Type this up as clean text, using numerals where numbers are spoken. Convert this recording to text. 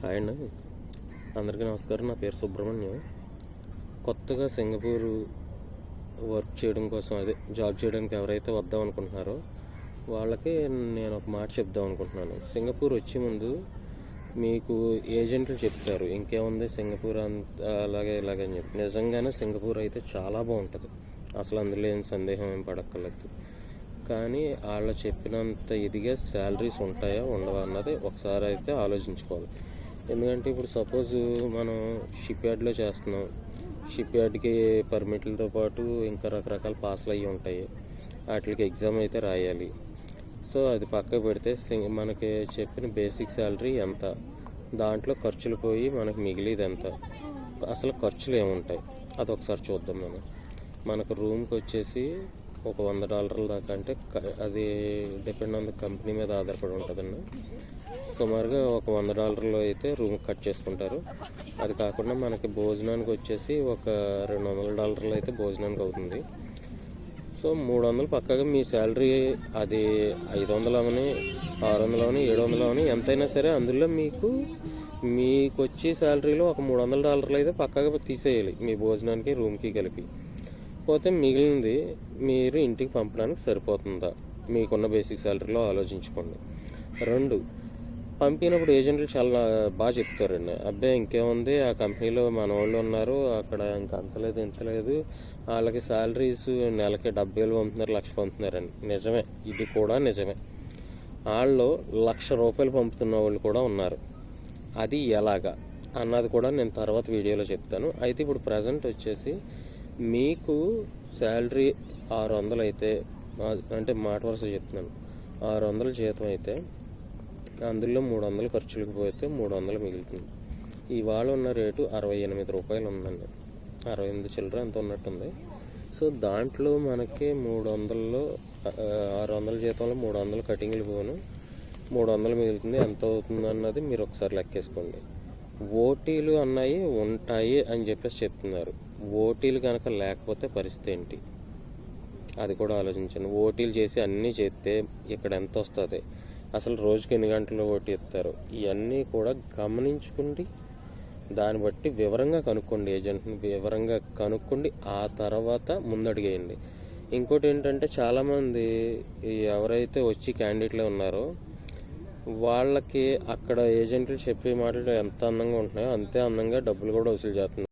Hi అండి, అందరికీ నమస్కారం. నా పేరు సుబ్రహ్మణ్యం. కొత్తగా సింగపూర్ వర్క్ చేయడం కోసం, అదే జాబ్ చేయడానికి ఎవరైతే వద్దాం అనుకుంటున్నారో వాళ్ళకి నేను ఒక మాట చెప్దాం అనుకుంటున్నాను. సింగపూర్ వచ్చే ముందు మీకు ఏజెంట్లు చెప్తారు ఇంకేముంది సింగపూర్ అంత అలాగే ఇలాగని చెప్పి. నిజంగానే సింగపూర్ అయితే చాలా బాగుంటుంది, అసలు అందులో ఏం సందేహం ఏం పడక్కర్లేదు. కానీ వాళ్ళు చెప్పినంత ఇదిగా శాలరీస్ ఉంటాయా ఉండవా అన్నది ఒకసారి అయితే ఆలోచించుకోవాలి. ఎందుకంటే ఇప్పుడు సపోజ్ మనం షిప్ యార్డ్లో చేస్తున్నాం, షిప్ యార్డ్కి పర్మిట్లతో పాటు ఇంకా రకరకాల పాస్లు అవి ఉంటాయి, వాటికి ఎగ్జామ్ అయితే రాయాలి. సో అది పక్కకు పెడితే మనకి చెప్పిన బేసిక్ శాలరీ ఎంత, దాంట్లో ఖర్చులు పోయి మనకు మిగిలిది ఎంత, అసలు ఖర్చులు ఏముంటాయి అది ఒకసారి చూద్దాం. మనకు రూమ్కి వచ్చేసి ఒక $100 దాకా, అంటే అది డిపెండ్ ఆన్ ద కంపెనీ మీద ఆధారపడి ఉంటుందండి. సుమారుగా ఒక $100 అయితే రూమ్ కట్ చేసుకుంటారు. అది కాకుండా మనకి భోజనానికి వచ్చేసి ఒక $200 అయితే భోజనానికి అవుతుంది. సో 300 పక్కగా మీ శాలరీ, అది 500 అవని 600 అవని 700 అవని ఎంతైనా సరే అందులో మీకు వచ్చే శాలరీలో ఒక $300 అయితే పక్కగా తీసేయాలి మీ భోజనానికి రూమ్కి కలిపి. పోతే మిగిలింది మీరు ఇంటికి పంపడానికి సరిపోతుందా మీకున్న బేసిక్ శాలరీలో ఆలోచించుకోండి. 2, పంపినప్పుడు ఏజెంట్లు చాలా బాగా చెప్తారండి. అబ్బాయి ఇంకేముంది, ఆ కంపెనీలో మన వాళ్ళు ఉన్నారు, అక్కడ ఇంకా అంతలేదు ఇంతలేదు, వాళ్ళకి శాలరీస్ నెలకి 70,000 పంపుతున్నారు, 1,00,000 పంపుతున్నారండి. నిజమే, ఇది కూడా నిజమే. వాళ్ళు ₹1,00,000 పంపుతున్న వాళ్ళు కూడా ఉన్నారు. అది ఎలాగా అన్నది కూడా నేను తర్వాత వీడియోలో చెప్తాను. అయితే ఇప్పుడు ప్రజెంట్ వచ్చేసి మీకు శాలరీ 600 అయితే, అంటే మాట వరుస చెప్తున్నాను, 600 జీతం అయితే అందులో 300 ఖర్చులకు పోతే 300 మిగులుతుంది. ఇవాళ ఉన్న రేటు ₹68 ఉందండి, 68 చిల్లర ఎంత ఉన్నట్టుంది. సో దాంట్లో మనకి 300లో 600 జీతంలో 300 కటింగ్లు పోను 300 మిగులుతుంది. ఎంత అవుతుంది అన్నది మీరు ఒకసారి లెక్కేసుకోండి. ఓటీలు అన్నాయి ఉంటాయి అని చెప్పేసి చెప్తున్నారు. ఓటీలు కనుక లేకపోతే పరిస్థితి ఏంటి అది కూడా ఆలోచించండి. ఓటీలు చేసి అన్నీ చేస్తే ఇక్కడ ఎంత వస్తుంది, అసలు రోజుకి ఎన్ని గంటలు ఓటీ ఇస్తారు, ఇవన్నీ కూడా గమనించుకోండి. దాన్ని బట్టి వివరంగా కనుక్కోండి, ఏజెంట్ని వివరంగా కనుక్కోండి, ఆ తర్వాత ముందడిగేయండి. ఇంకోటి ఏంటంటే చాలామంది ఎవరైతే వచ్చి క్యాండిడేట్లే ఉన్నారో వాళ్ళకి అక్కడ ఏజెంట్లు చెప్పే మాటలు ఎంత అందంగా ఉంటున్నాయో అంతే అందంగా డబ్బులు కూడా వసూలు చేస్తున్నారు.